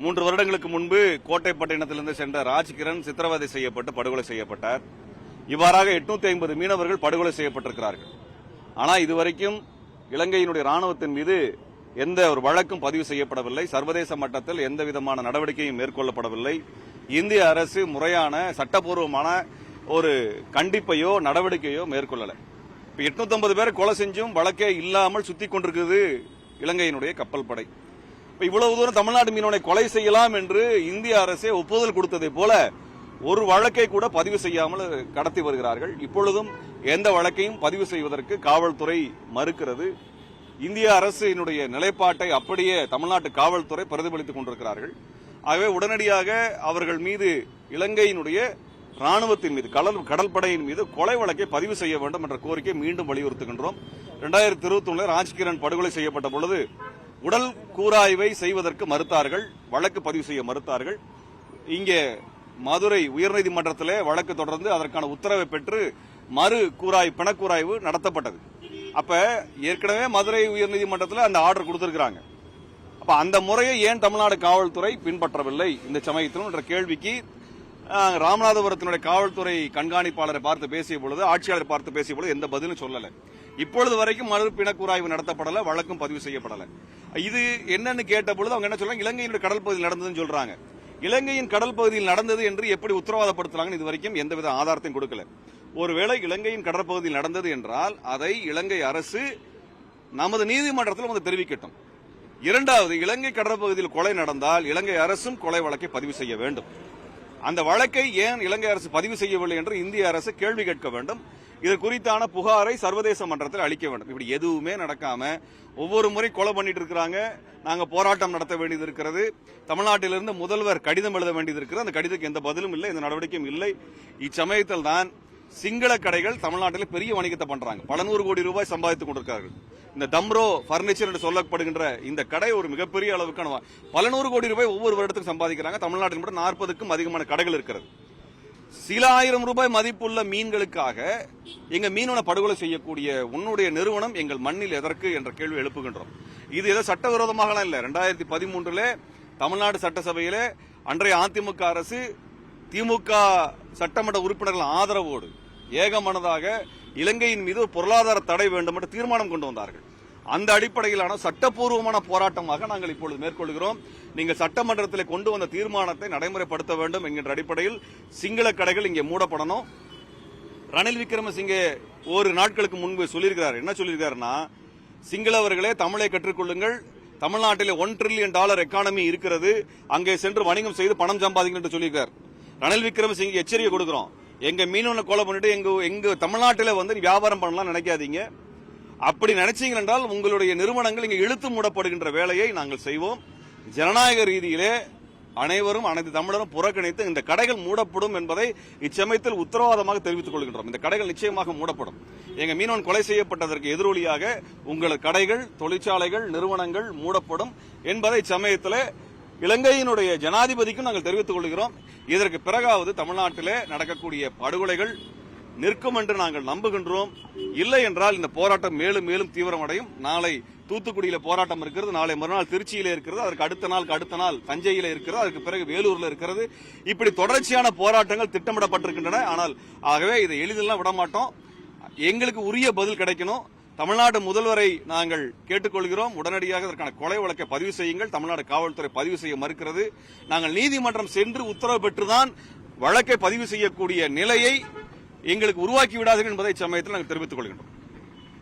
3 வருடங்களுக்கு முன்பு கோட்டைப்பட்டினத்திலிருந்து சென்ற ராஜ்கிரண் சித்திரவதை செய்யப்பட்டு படுகொலை செய்யப்பட்டார். இவ்வாறாக 850 மீனவர்கள் படுகொலை செய்யப்பட்டிருக்கிறார்கள். ஆனால் இதுவரைக்கும் இலங்கையினுடைய ராணுவத்தின் மீது எந்த ஒரு வழக்கும் பதிவு செய்யப்படவில்லை. சர்வதேச மட்டத்தில் எந்த விதமான நடவடிக்கையும் மேற்கொள்ளப்படவில்லை. இந்திய அரசு முறையான சட்டப்பூர்வமான ஒரு கண்டிப்பையோ நடவடிக்கையோ மேற்கொள்ளல. 850 பேரை கொலை செஞ்சும் வழக்கே இல்லாமல் சுத்தி கொண்டிருக்கிறது இலங்கையினுடைய கப்பல் படை. இவ்வளவு தூரம் தமிழ்நாட்டு மீனவனை கொலை செய்யலாம் என்று இந்திய அரசே ஒப்புதல் கொடுத்ததை போல ஒரு வழக்கை கூட பதிவு செய்யாமல் கடத்தி வருகிறார்கள். இப்பொழுதும் எந்த வழக்கையும் பதிவு செய்வதற்கு காவல்துறை மறுக்கிறது. இந்திய அரசினுடைய நிலைப்பாட்டை அப்படியே தமிழ்நாட்டு காவல்துறை பிரதிபலித்துக் கொண்டிருக்கிறார்கள். ஆகவே உடனடியாக அவர்கள் மீது இலங்கையினுடைய ராணுவத்தின் மீது கடற்படையின் மீது கொலை வழக்கை பதிவு செய்ய வேண்டும் என்ற கோரிக்கை மீண்டும் வலியுறுத்துகின்றோம். 2021 ராஜ்கிரண் படுகொலை செய்யப்பட்ட பொழுது உடல் கூராய்வை செய்வதற்கு மறுத்தார்கள், வழக்கு பதிவு செய்ய மறுத்தார்கள். இங்கே மதுரை உயர்நீதிமன்றத்திலே வழக்கு தொடர்ந்து அதற்கான உத்தரவை பெற்று பிணக்கூராய்வு நடத்தப்பட்டது. அப்ப ஏற்கனவே மதுரை உயர்நீதிமன்றத்தில் அந்த ஆர்டர் கொடுத்திருக்கிறாங்க. அப்ப அந்த முறையை ஏன் தமிழ்நாடு காவல்துறை பின்பற்றவில்லை இந்த சமயத்திலும் என்ற கேள்விக்கு ராமநாதபுரத்தினுடைய காவல்துறை கண்காணிப்பாளரை பார்த்து பேசிய பொழுது, ஆட்சியாளர் பார்த்து பேசிய பொழுது எந்த பதிலும் சொல்லல. இப்பொழுது வரைக்கும் பிணக்கூராய்வு நடத்தப்படல, வழக்கும் பதிவு செய்யப்படல. இது என்னன்னு கேட்ட பொழுது அவங்க என்ன சொல்றாங்க, இலங்கையினுடைய கடல் பகுதியில் நடந்ததுன்னு சொல்றாங்க. இலங்கையின் கடல் பகுதியில் நடந்தது என்று எப்படி உத்தரவாதப்படுத்துறாங்க இதுவரைக்கும் எந்தவித ஆதாரத்தையும் கொடுக்கல. ஒருவேளை இலங்கையின் கடற்பகுதியில் நடந்தது என்றால் அதை இலங்கை அரசு நமது நீதிமன்றத்தில் வந்து தெரிவிக்கட்டும். இரண்டாவது, இலங்கை கடற்பகுதியில் கொலை நடந்தால் இலங்கை அரசும் கொலை வழக்கை பதிவு செய்ய வேண்டும். அந்த வழக்கை ஏன் இலங்கை அரசு பதிவு செய்யவில்லை என்று இந்திய அரசு கேள்வி கேட்க வேண்டும். இது குறித்தான புகாரை சர்வதேச மன்றத்தில் அளிக்க வேண்டும். இப்படி எதுவுமே நடக்காம ஒவ்வொரு முறை கொலை பண்ணிட்டு இருக்கிறாங்க. நாங்க போராட்டம் நடத்த வேண்டியது இருக்கிறது. தமிழ்நாட்டிலிருந்து முதல்வர் கடிதம் எழுத வேண்டியது இருக்கிறது. அந்த கடிதத்துக்கு எந்த பதிலும் இல்லை, எந்த நடவடிக்கையும் இல்லை. இச்சமயத்தில் தான் சிங்கள கடைகள் தமிழ்நாட்டில் பெரிய வணிகத்தை பண்றாங்க. பல 100 கோடி ரூபாய் சம்பாதித்துக் கொண்டிருக்கிறார்கள். இந்த தம்ரோ பர்னிச்சர் என்று சொல்லப்படுகின்ற இந்த கடை ஒரு மிகப்பெரிய அளவுக்கான பல 100 கோடி ரூபாய் ஒவ்வொரு வருடத்துக்கும் சம்பாதிக்கிறாங்க. தமிழ்நாட்டில் மட்டும் 40க்கும் அதிகமான கடைகள் இருக்கிறது. சில ஆயிரம் ரூபாய் மதிப்புள்ள மீன்களுக்காக எங்க மீனவனை படுகொலை செய்யக்கூடிய உன்னுடைய நிறுவனம் எங்கள் மண்ணில் எதற்கு என்ற கேள்வி எழுப்புகின்றோம். இது ஏதோ சட்டவிரோதமாக இல்ல. 2013 தமிழ்நாடு சட்டசபையிலே அன்றைய அதிமுக அரசு திமுக சட்டமன்ற உறுப்பினர்கள் ஆதரவோடு ஏகமனதாக இலங்கையின் மீது பொருளாதார தடை வேண்டும் என்று தீர்மானம் கொண்டு வந்தார்கள். அந்த அடிப்படையிலான சட்டப்பூர்வமான போராட்டமாக நாங்கள் இப்பொழுது மேற்கொள்கிறோம். நீங்கள் சட்டமன்றத்தில் கொண்டு வந்த தீர்மானத்தை நடைமுறைப்படுத்த வேண்டும் என்கின்ற அடிப்படையில் சிங்கள கடைகள் இங்கே மூடப்படணும். ரணில் விக்ரமசிங்கே ஒரு நாட்களுக்கு முன்பு சொல்லியிருக்கிறார். என்ன சொல்லியிருக்காருன்னா, சிங்களவர்களே தமிழை கற்றுக்கொள்ளுங்கள், தமிழ்நாட்டில் $1 trillion எக்கானமி இருக்கிறது, அங்கே சென்று வணிகம் செய்து பணம் சம்பாதிங்க என்று சொல்லியிருக்கார். ரணில் விக்ரமசிங்கே எச்சரிக்கை கொடுக்கிறோம், எங்க மீனவனை கொலை பண்ணிட்டு எங்க தமிழ்நாட்டில் வந்து வியாபாரம் பண்ணலாம் நினைக்காதீங்க. அப்படி நினைச்சீங்க என்றால் உங்களுடைய நிறுவனங்கள் இங்கே இழுத்து மூடப்படுகின்ற வேலையை நாங்கள் செய்வோம். ஜனநாயக ரீதியிலே அனைத்து தமிழரும் புறக்கணித்து இந்த கடைகள் மூடப்படும் என்பதை இச்சமயத்தில் உத்தரவாதமாக தெரிவித்துக் கொள்கின்றோம். இந்த கடைகள் நிச்சயமாக மூடப்படும். எங்க மீனவன் கொலை செய்யப்பட்டதற்கு எதிரொலியாக உங்கள் கடைகள், தொழிற்சாலைகள், நிறுவனங்கள் மூடப்படும் என்பதை இச்சமயத்தில் இலங்கையினுடைய ஜனாதிபதிக்கும் நாங்கள் தெரிவித்துக் கொள்கிறோம். இதற்கு பிறகாவது தமிழ்நாட்டிலே நடக்கக்கூடிய படுகொலைகள் நிற்கும் என்று நாங்கள் நம்புகின்றோம். இல்லை என்றால் இந்த போராட்டம் மேலும் மேலும் தீவிரமடையும். நாளை தூத்துக்குடியில போராட்டம் இருக்கிறது, நாளை மறுநாள் திருச்சியில இருக்கிறது, அதற்கு அடுத்த நாள் தஞ்சையில இருக்கிறது, அதற்கு பிறகு வேலூர்ல இருக்கிறது. இப்படி தொடர்ச்சியான போராட்டங்கள் திட்டமிடப்பட்டிருக்கின்றன. ஆனால் ஆகவே இதை எளிதெல்லாம் விடமாட்டோம். எங்களுக்கு உரிய பதில் கிடைக்கணும். தமிழ்நாடு முதல்வரை நாங்கள் கேட்டுக்கொள்கிறோம், உடனடியாக அதற்கான கொலை வழக்கை பதிவு செய்யுங்கள். தமிழ்நாடு காவல்துறை பதிவு செய்ய மறுக்கிறது. நாங்கள் நீதிமன்றம் சென்று உத்தரவு பெற்றுதான் வழக்கை பதிவு செய்யக்கூடிய நிலையை எங்களுக்கு உருவாக்கி விடாதீர்கள் என்பதை சமயத்தில் நாங்கள் தெரிவித்துக் கொள்கின்றோம்.